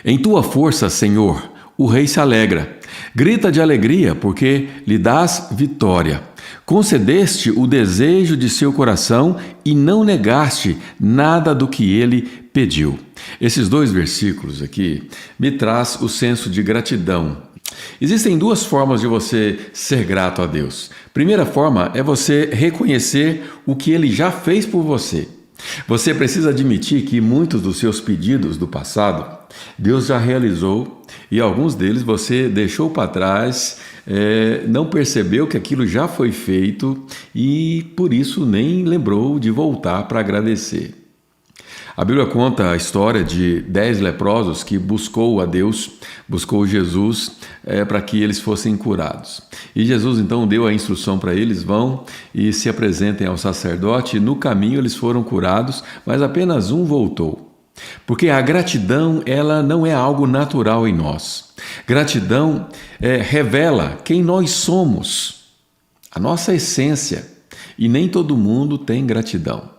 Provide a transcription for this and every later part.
Em tua força, Senhor, o rei se alegra. Grita de alegria, porque lhe dás vitória. Concedeste o desejo de seu coração e não negaste nada do que ele pediu. Esses dois versículos aqui me traz o senso de gratidão. Existem duas formas de você ser grato a Deus. Primeira forma é você reconhecer o que ele já fez por você. Você precisa admitir que muitos dos seus pedidos do passado, Deus já realizou e alguns deles você deixou para trás, não percebeu que aquilo já foi feito e por isso nem lembrou de voltar para agradecer. A Bíblia conta a história de 10 leprosos que buscou a Deus, buscou Jesus para que eles fossem curados. E Jesus então deu a instrução para eles, vão e se apresentem ao sacerdote. No caminho eles foram curados, mas apenas um voltou. Porque a gratidão, ela não é algo natural em nós. Gratidão revela quem nós somos, a nossa essência. E nem todo mundo tem gratidão.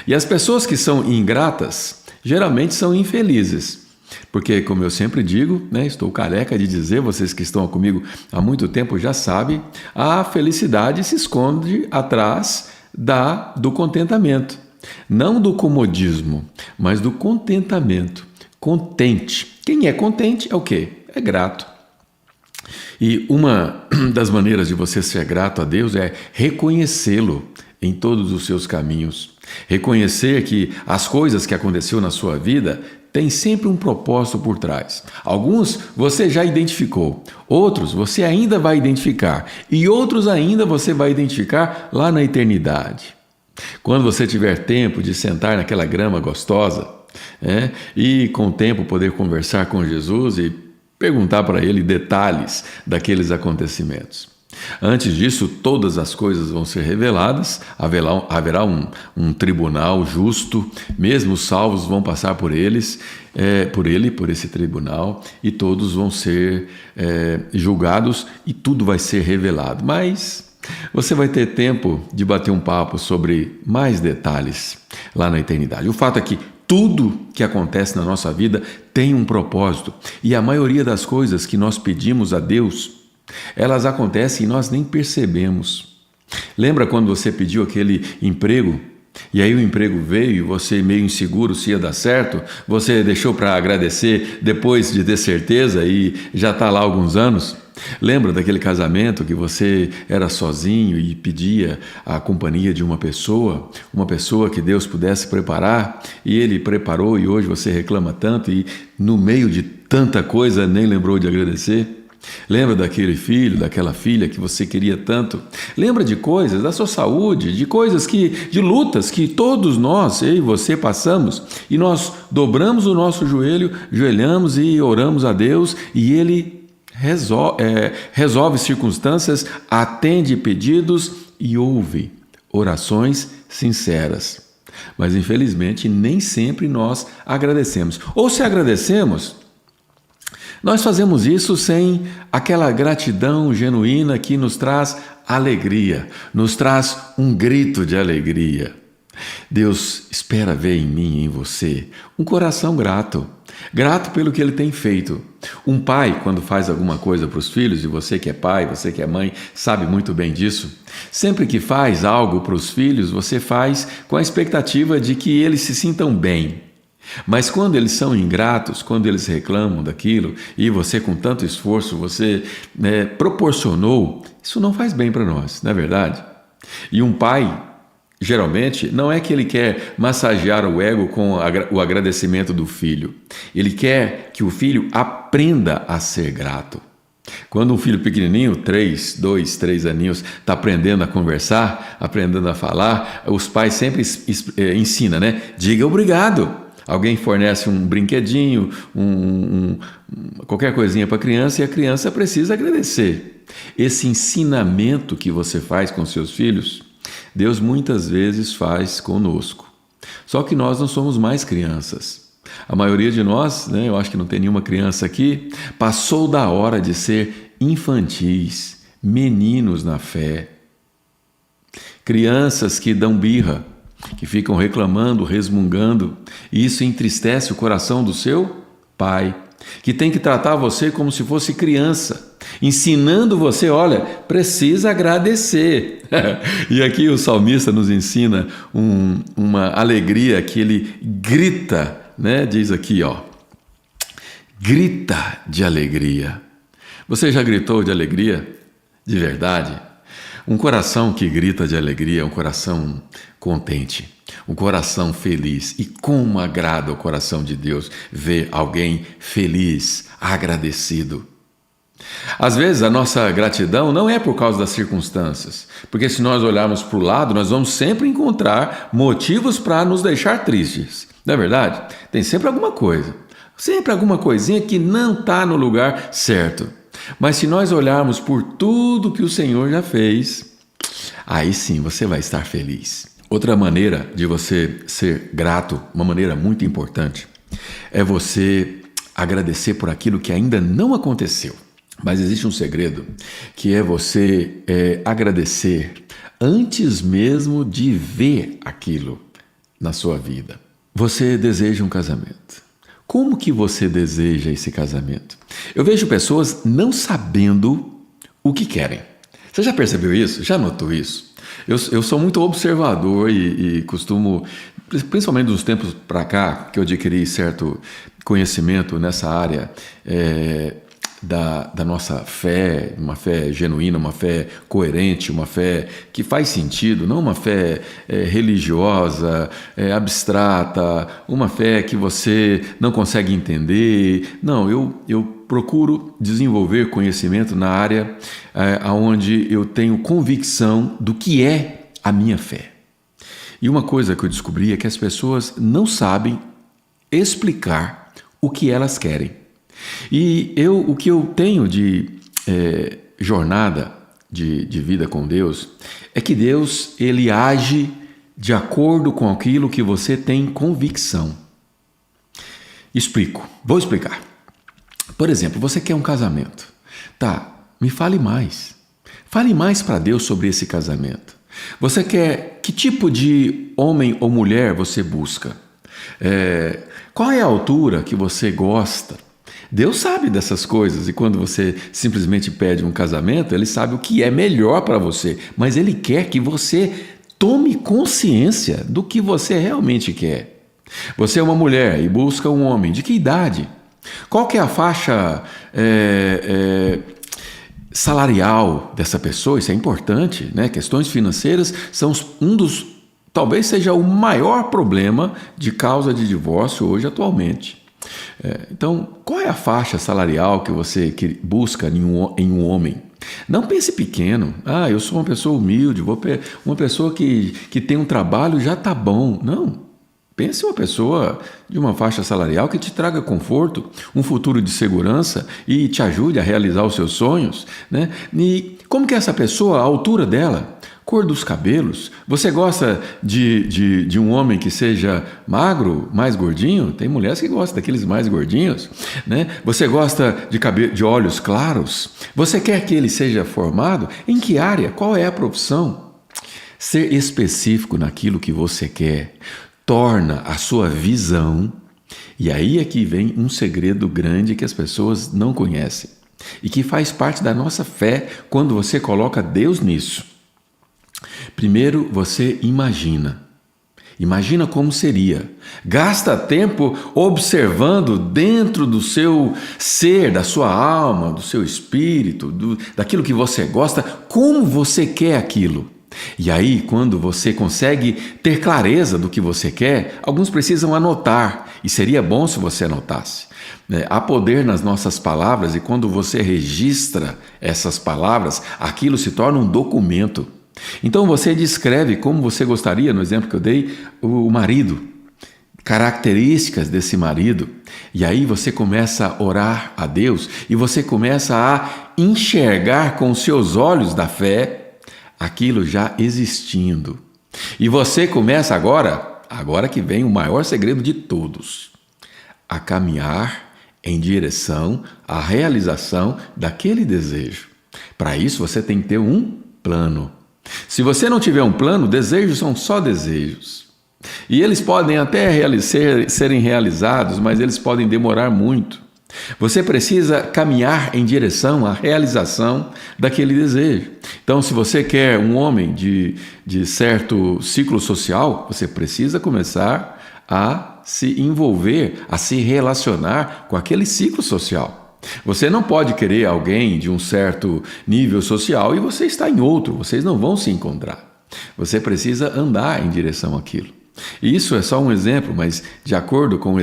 E as pessoas que são ingratas, geralmente são infelizes. Porque, como eu sempre digo, estou careca de dizer, vocês que estão comigo há muito tempo já sabem, a felicidade se esconde atrás do contentamento. Não do comodismo, mas do contentamento. Contente. Quem é contente é o quê? É grato. E uma das maneiras de você ser grato a Deus é reconhecê-lo em todos os seus caminhos. Reconhecer que as coisas que aconteceram na sua vida têm sempre um propósito por trás. Alguns você já identificou, outros você ainda vai identificar e outros ainda você vai identificar lá na eternidade. Quando você tiver tempo de sentar naquela grama gostosa e com o tempo poder conversar com Jesus e perguntar para ele detalhes daqueles acontecimentos. Antes disso, todas as coisas vão ser reveladas, haverá um tribunal justo, mesmo os salvos vão passar por por esse tribunal, e todos vão ser julgados e tudo vai ser revelado. Mas você vai ter tempo de bater um papo sobre mais detalhes lá na eternidade. O fato é que tudo que acontece na nossa vida tem um propósito, e a maioria das coisas que nós pedimos a Deus, elas acontecem e nós nem percebemos. Lembra quando você pediu aquele emprego e aí o emprego veio e você meio inseguro se ia dar certo? Você deixou para agradecer depois de ter certeza e já está lá há alguns anos? Lembra daquele casamento que você era sozinho e pedia a companhia de uma pessoa que Deus pudesse preparar, e Ele preparou e hoje você reclama tanto e no meio de tanta coisa nem lembrou de agradecer? Lembra daquele filho, daquela filha que você queria tanto? Lembra de coisas, da sua saúde, de lutas que todos nós, eu e você, passamos, e nós dobramos o nosso joelho, joelhamos e oramos a Deus, e Ele resolve circunstâncias, atende pedidos e ouve orações sinceras. Mas infelizmente nem sempre nós agradecemos. Ou se agradecemos, nós fazemos isso sem aquela gratidão genuína que nos traz alegria, nos traz um grito de alegria. Deus espera ver em mim e em você um coração grato pelo que Ele tem feito. Um pai, quando faz alguma coisa para os filhos, e você que é pai, você que é mãe, sabe muito bem disso, sempre que faz algo para os filhos, você faz com a expectativa de que eles se sintam bem. Mas quando eles são ingratos, quando eles reclamam daquilo e você com tanto esforço, você proporcionou, isso não faz bem para nós, não é verdade? E um pai, geralmente, não é que ele quer massagear o ego com o agradecimento do filho. Ele quer que o filho aprenda a ser grato. Quando um filho pequenininho, 2, 3 aninhos, está aprendendo a conversar, aprendendo a falar, os pais sempre ensinam, Diga obrigado. Alguém fornece um brinquedinho, qualquer coisinha para a criança, e a criança precisa agradecer. Esse ensinamento que você faz com seus filhos, Deus muitas vezes faz conosco. Só que nós não somos mais crianças. A maioria de nós, eu acho que não tem nenhuma criança aqui, passou da hora de ser infantis, meninos na fé. Crianças que dão birra, que ficam reclamando, resmungando, e isso entristece o coração do seu pai. que tem que tratar você como se fosse criança, ensinando você, olha, precisa agradecer. E aqui o salmista nos ensina uma alegria que ele grita, né? Diz aqui, ó, grita de alegria. Você já gritou de alegria? De verdade? Um coração que grita de alegria é um coração contente, um coração feliz. E como agrada o coração de Deus ver alguém feliz, agradecido. Às vezes a nossa gratidão não é por causa das circunstâncias, porque se nós olharmos para o lado, nós vamos sempre encontrar motivos para nos deixar tristes. Não é verdade? Tem sempre alguma coisa, sempre alguma coisinha que não está no lugar certo. Mas se nós olharmos por tudo que o Senhor já fez, aí sim você vai estar feliz. Outra maneira de você ser grato, uma maneira muito importante, é você agradecer por aquilo que ainda não aconteceu. Mas existe um segredo, que é você agradecer antes mesmo de ver aquilo na sua vida. Você deseja um casamento. Como que você deseja esse casamento? Eu vejo pessoas não sabendo o que querem. Você já percebeu isso? Já notou isso? Eu sou muito observador e costumo, principalmente dos tempos para cá, que eu adquiri certo conhecimento nessa área da nossa fé, uma fé genuína, uma fé coerente, uma fé que faz sentido, não uma fé religiosa, abstrata, uma fé que você não consegue entender. Não, eu procuro desenvolver conhecimento na área onde eu tenho convicção do que é a minha fé. E uma coisa que eu descobri é que as pessoas não sabem explicar o que elas querem. E o que eu tenho de jornada de vida com Deus é que Deus, ele age de acordo com aquilo que você tem convicção. Vou explicar. Por exemplo, você quer um casamento. Tá, me fale mais. Fale mais para Deus sobre esse casamento. Você quer, que tipo de homem ou mulher você busca? Qual é a altura que você gosta? Deus sabe dessas coisas, e quando você simplesmente pede um casamento, Ele sabe o que é melhor para você, mas Ele quer que você tome consciência do que você realmente quer. Você é uma mulher e busca um homem, de que idade? Qual que é a faixa salarial dessa pessoa? Isso é importante, né? Questões financeiras são talvez seja o maior problema de causa de divórcio hoje atualmente. Então, qual é a faixa salarial que você busca em um homem? Não pense pequeno. Eu sou uma pessoa humilde, uma pessoa que tem um trabalho, já está bom. Não. Pense em uma pessoa de uma faixa salarial que te traga conforto, um futuro de segurança e te ajude a realizar os seus sonhos, né? E como que é essa pessoa, a altura dela? Cor dos cabelos? Você gosta de um homem que seja magro, mais gordinho? Tem mulheres que gostam daqueles mais gordinhos, né? Você gosta de olhos claros? Você quer que ele seja formado? Em que área? Qual é a profissão? Ser específico naquilo que você quer torna a sua visão, e aí é que vem um segredo grande que as pessoas não conhecem e que faz parte da nossa fé quando você coloca Deus nisso. Primeiro, você imagina como seria. Gasta tempo observando dentro do seu ser, da sua alma, do seu espírito, daquilo que você gosta, como você quer aquilo. E aí, quando você consegue ter clareza do que você quer, alguns precisam anotar, e seria bom se você anotasse. Há poder nas nossas palavras, e quando você registra essas palavras, aquilo se torna um documento. Então você descreve como você gostaria, no exemplo que eu dei, o marido, características desse marido, e aí você começa a orar a Deus, e você começa a enxergar com os seus olhos da fé aquilo já existindo. E você começa agora que vem o maior segredo de todos, a caminhar em direção à realização daquele desejo. Para isso você tem que ter um plano. Se você não tiver um plano, desejos são só desejos. E eles podem até serem realizados, mas eles podem demorar muito. Você precisa caminhar em direção à realização daquele desejo. Então, se você quer um homem de certo ciclo social, você precisa começar a se envolver, a se relacionar com aquele ciclo social. Você não pode querer alguém de um certo nível social e você está em outro, vocês não vão se encontrar. Você precisa andar em direção àquilo. Isso é só um exemplo, mas de acordo com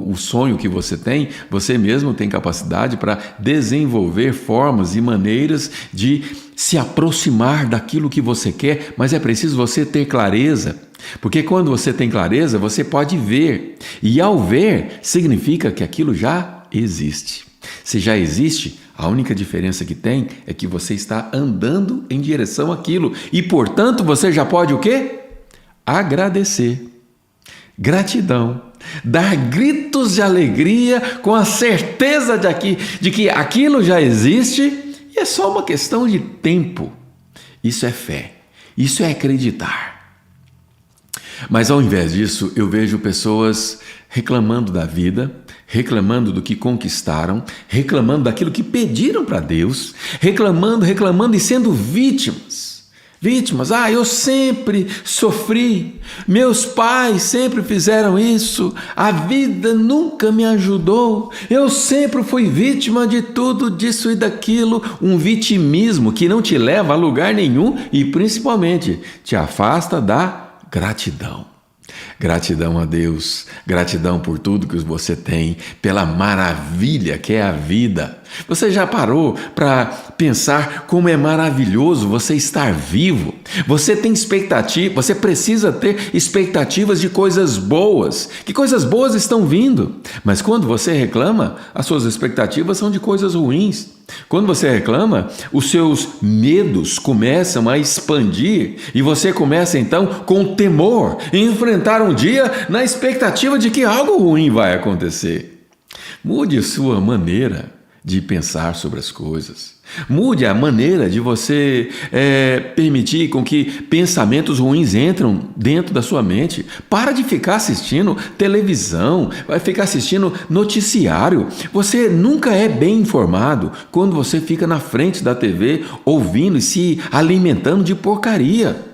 o sonho que você tem, você mesmo tem capacidade para desenvolver formas e maneiras de se aproximar daquilo que você quer, mas é preciso você ter clareza, porque quando você tem clareza, você pode ver, e ao ver, significa que aquilo já existe. Se já existe, a única diferença que tem é que você está andando em direção àquilo, e portanto você já pode o quê? Agradecer, gratidão, dar gritos de alegria com a certeza de que aquilo já existe e é só uma questão de tempo. Isso é fé, isso é acreditar. Mas ao invés disso, eu vejo pessoas reclamando da vida, reclamando do que conquistaram, reclamando daquilo que pediram para Deus, reclamando e sendo vítimas. Eu sempre sofri, meus pais sempre fizeram isso, a vida nunca me ajudou, eu sempre fui vítima de tudo, disso e daquilo, um vitimismo que não te leva a lugar nenhum e principalmente te afasta da gratidão. Gratidão a Deus, gratidão por tudo que você tem, pela maravilha que é a vida. Você já parou para pensar como é maravilhoso você estar vivo? Você tem expectativa, você precisa ter expectativas de coisas boas. Que coisas boas estão vindo? Mas quando você reclama, as suas expectativas são de coisas ruins. Quando você reclama, os seus medos começam a expandir e você começa então com temor em enfrentar um dia na expectativa de que algo ruim vai acontecer. Mude sua maneira de pensar sobre as coisas. Mude a maneira de você permitir com que pensamentos ruins entram dentro da sua mente. Para de ficar assistindo televisão, vai ficar assistindo noticiário. Você nunca é bem informado quando você fica na frente da TV ouvindo e se alimentando de porcaria.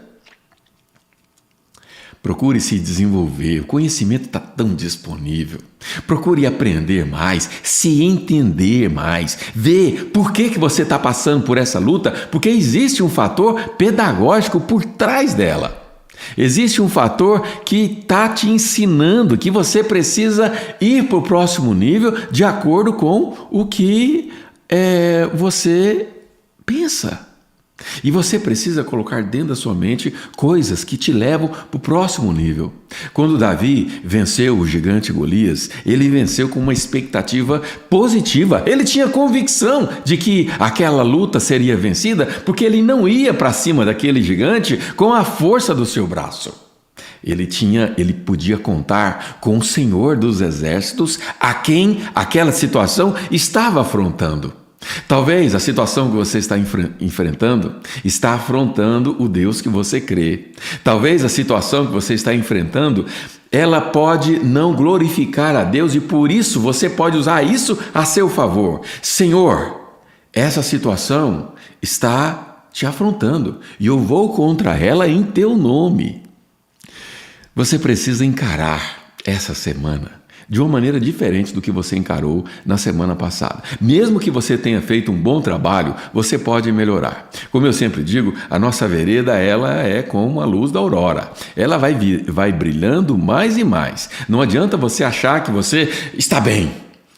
Procure se desenvolver, o conhecimento está tão disponível. Procure aprender mais, se entender mais, ver por que você está passando por essa luta, porque existe um fator pedagógico por trás dela. Existe um fator que está te ensinando que você precisa ir para o próximo nível de acordo com o que você pensa. E você precisa colocar dentro da sua mente coisas que te levam para o próximo nível. Quando Davi venceu o gigante Golias, ele venceu com uma expectativa positiva. Ele tinha convicção de que aquela luta seria vencida porque ele não ia para cima daquele gigante com a força do seu braço. Ele podia contar com o Senhor dos Exércitos, a quem aquela situação estava afrontando. Talvez a situação que você está enfrentando está afrontando o Deus que você crê. Talvez a situação que você está enfrentando, ela pode não glorificar a Deus e por isso você pode usar isso a seu favor. Senhor, essa situação está te afrontando e eu vou contra ela em teu nome. Você precisa encarar essa semana de uma maneira diferente do que você encarou na semana passada. Mesmo que você tenha feito um bom trabalho, você pode melhorar. Como eu sempre digo, a nossa vereda ela é como a luz da aurora. Ela vai brilhando mais e mais. Não adianta você achar que você está bem.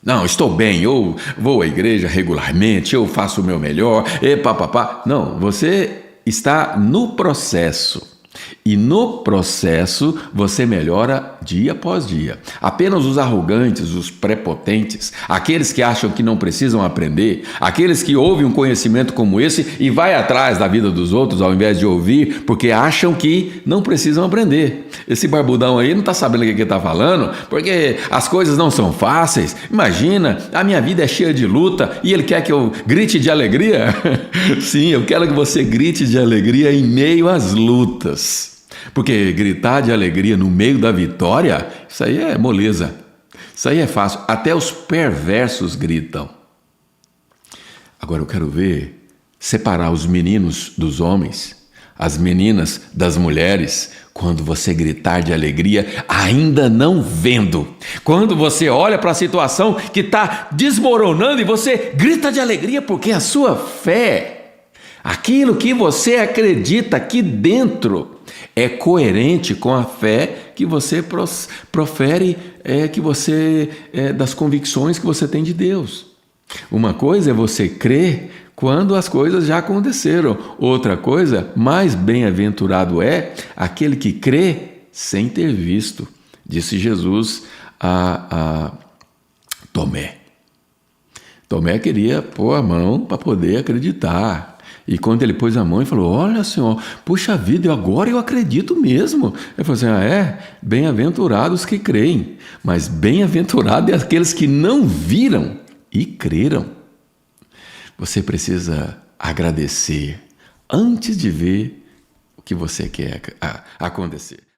Não, estou bem, eu vou à igreja regularmente, eu faço o meu melhor, Não, você está no processo. E no processo você melhora dia após dia. Apenas os arrogantes, os prepotentes, aqueles que acham que não precisam aprender, aqueles que ouvem um conhecimento como esse e vai atrás da vida dos outros ao invés de ouvir, porque acham que não precisam aprender. Esse barbudão aí não está sabendo o que ele está falando, porque as coisas não são fáceis. Imagina, a minha vida é cheia de luta e ele quer que eu grite de alegria? Sim, eu quero que você grite de alegria em meio às lutas. Porque gritar de alegria no meio da vitória, isso aí é moleza. Isso aí é fácil. Até os perversos gritam. Agora eu quero ver separar os meninos dos homens, as meninas das mulheres, quando você gritar de alegria, ainda não vendo. Quando você olha para a situação que está desmoronando e você grita de alegria porque a sua fé, aquilo que você acredita aqui dentro, é coerente com a fé que você profere, das convicções que você tem de Deus. Uma coisa é você crer quando as coisas já aconteceram. Outra coisa, mais bem-aventurado é aquele que crê sem ter visto, disse Jesus a Tomé. Tomé queria pôr a mão para poder acreditar. E quando ele pôs a mão e falou, olha, Senhor, puxa vida, agora eu acredito mesmo. Ele falou assim, bem-aventurados que creem, mas bem-aventurado é aqueles que não viram e creram. Você precisa agradecer antes de ver o que você quer acontecer.